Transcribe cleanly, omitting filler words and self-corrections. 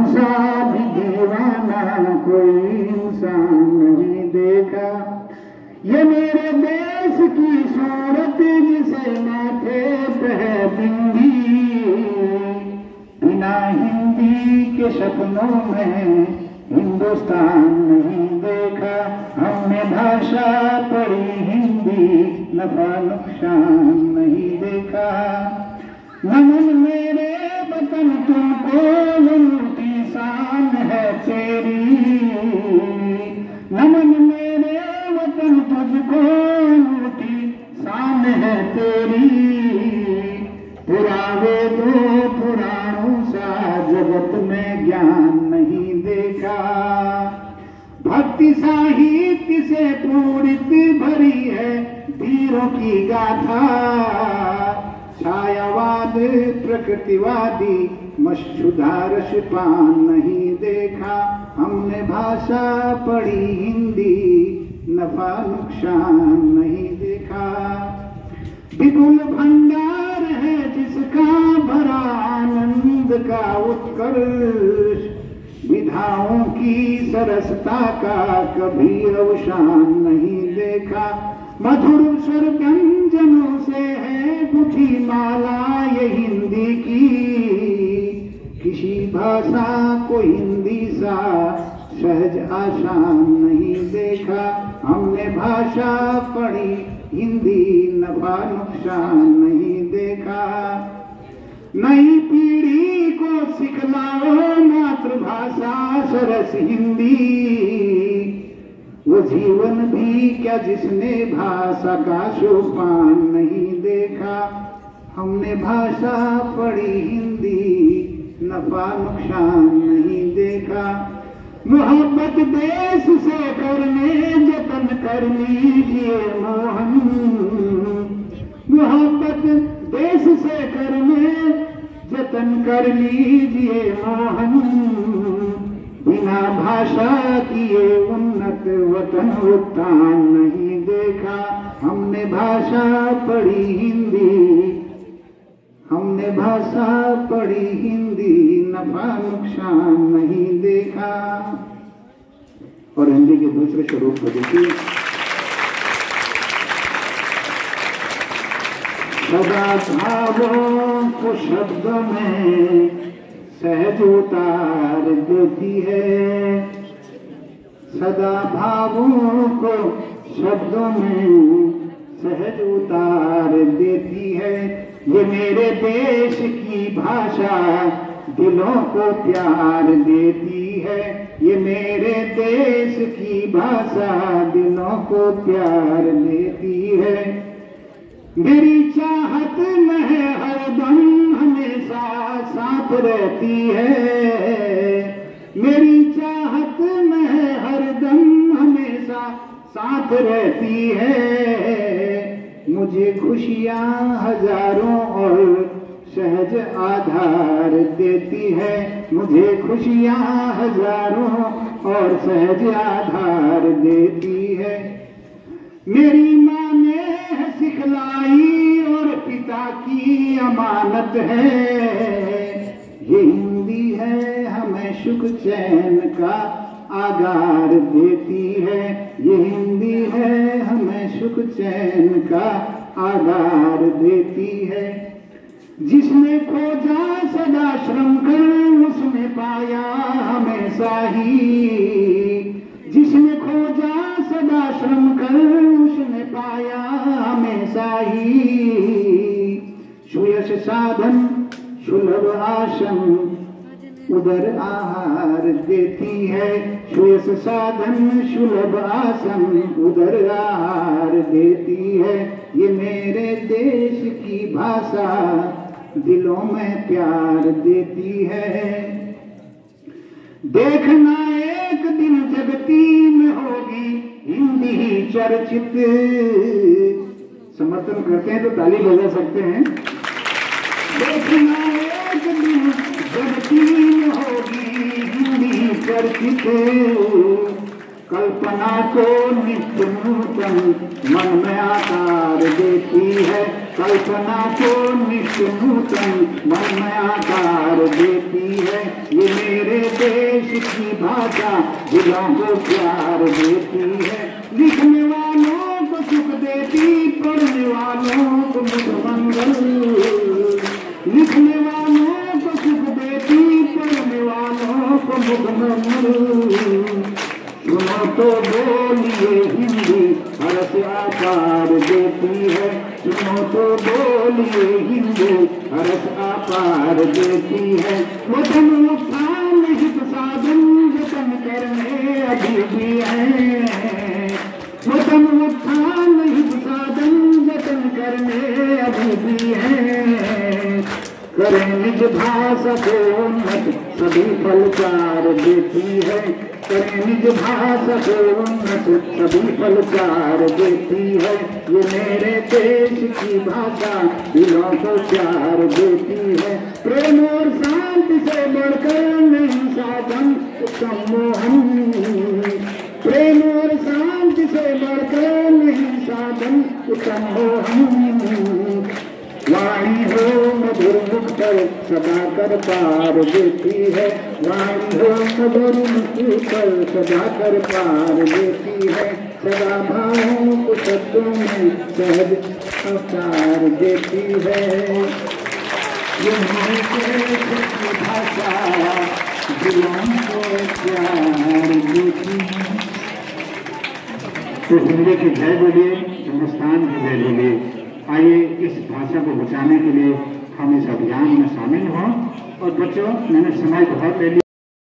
सा भी दीवाना कोई इंसान नहीं देखा। ये मेरे देश की सूरत जिसे माथे पे है बिंदी, बिना हिंदी के सपनों में हिंदुस्तान नहीं देखा। हमने भाषा पढ़ी हिंदी, नफा नुकसान नहीं देखा। नमन मेरे वतन तुमको, उनकी शान है तेरी। नमन मेरे वतन तुझको, उनकी शान है तेरी। पुरावे दो पुराणों सा जगत में ज्ञान नहीं देखा। भक्ति साहित्य से पूरित भरी है वीरों की गाथा। छायावाद प्रकृतिवादी मशुधारस पान नहीं देखा। हमने भाषा पढ़ी हिंदी, नफा नुकसान नहीं देखा। विपुल भंडार है जिसका भरा आनंद का उत्कर्ष, विधाओं की सरसता का कभी अवसान नहीं देखा। मधुर स्वर व्यंजनों से है गुथी माला ये हिंदी की। किसी भाषा को हिंदी सा सहज आसान नहीं देखा। हमने भाषा पढ़ी हिंदी, नफा नुकसान नहीं देखा। नई पीढ़ी को सिखलाओ मातृभाषा सरस हिंदी। वो जीवन भी क्या जिसने भाषा का सोपान नहीं देखा। हमने भाषा पढ़ी हिंदी, नफा नुकसान नहीं देखा। मोहब्बत देश से करने जतन कर लीजिए मोहन। मोहब्बत देश से करने जतन कर लीजिए मोहन। बिना भाषा किए उन्नत वतन उत्थान नहीं देखा। हमने भाषा पढ़ी हिंदी, हमने भाषा पढ़ी हिंदी, नफा नुकसान नहीं देखा। और हिंदी के दूसरे स्वरूप को देखिए। सदा भावों को शब्दों में सहज उतार देती है। सदा भावों को शब्दों में सहज उतार देती है। ये मेरे देश की भाषा दिलों को प्यार देती है। ये मेरे देश की भाषा दिलों को प्यार देती है। मेरी चाहत में हरदम हमेशा साथ रहती है। मेरी चाहत में हरदम हमेशा साथ रहती है। मुझे खुशियाँ हजारों और सहज आधार देती है। मुझे खुशियाँ हजारों और सहज आधार देती है। मेरी माँ ने सिखलाई और पिता की अमानत है। ये हिंदी है हमें सुख चैन का आगार देती है। ये हिंदी है हमें सुख चैन का आगार देती है। जिसने खोजा सदा श्रम कर उसने पाया हमेशा ही। जिसने खोजा सदा श्रम कर उसने पाया हमेशा ही। सुयश साधन सुलभ आसन उदर आहार देती है। सुयश साधन सुलभ आसन उदर आहार देती है। ये मेरे देश की भाषा दिलों में प्यार देती है। देखना एक दिन जगती में होगी हिंदी ही चर्चित। समर्थन करते हैं तो ताली बजा सकते हैं। देखना एक दिन जगती में होगी हिंदी चर्चित। कल्पना को नित्य नूतन मन में आकार देती है। कल्पना को नित्य नूतन मन में आकार देती है। ये मेरे देश की भाषा दिलों को प्यार देती है। लिखने वालों को सुख देती, पढ़ने वालों को मुझ मंगल। लिखने वालों को सुख देती, पढ़ने वालों को मुझ मंगल। सुनो तो बोलिए हिंदी हर्ष आकार देती है। सुनो तो बोलिए हिंदी हर्ष आकार देती है। वतन उत्थान हित साधन जतन करने अभी भी है। वतन उत्थान हित साधन जतन करने अभी भी है। करें निज भाषा को उन्नत सभी फलकार देती है। करें निज भाषा को उन्नत सभी फलकार देती है। ये मेरे देश की भाषा दिलों को प्यार देती है। प्रेम और शांति से बढ़कर नहीं साधन उत्तम मोहन। प्रेम और शांति से बढ़कर नहीं साधन उत्तम मोहन। वाणी हो मधुर मुख पर सदा कर पार देती है। वाणी हो मधुर मुख पर सदा कर पार देती है। सदा भावों को शब्दों में सहज अवतार देती है। ये मेरे की भाषा दिलों को प्यार देती है। तो हिंदी की जय बोलिए, हिंदुस्तान की जय बोलिए। आइए इस भाषा को बचाने के लिए हम इस अभियान में शामिल हों। और बच्चों, मैंने समय बहुत ले लिया।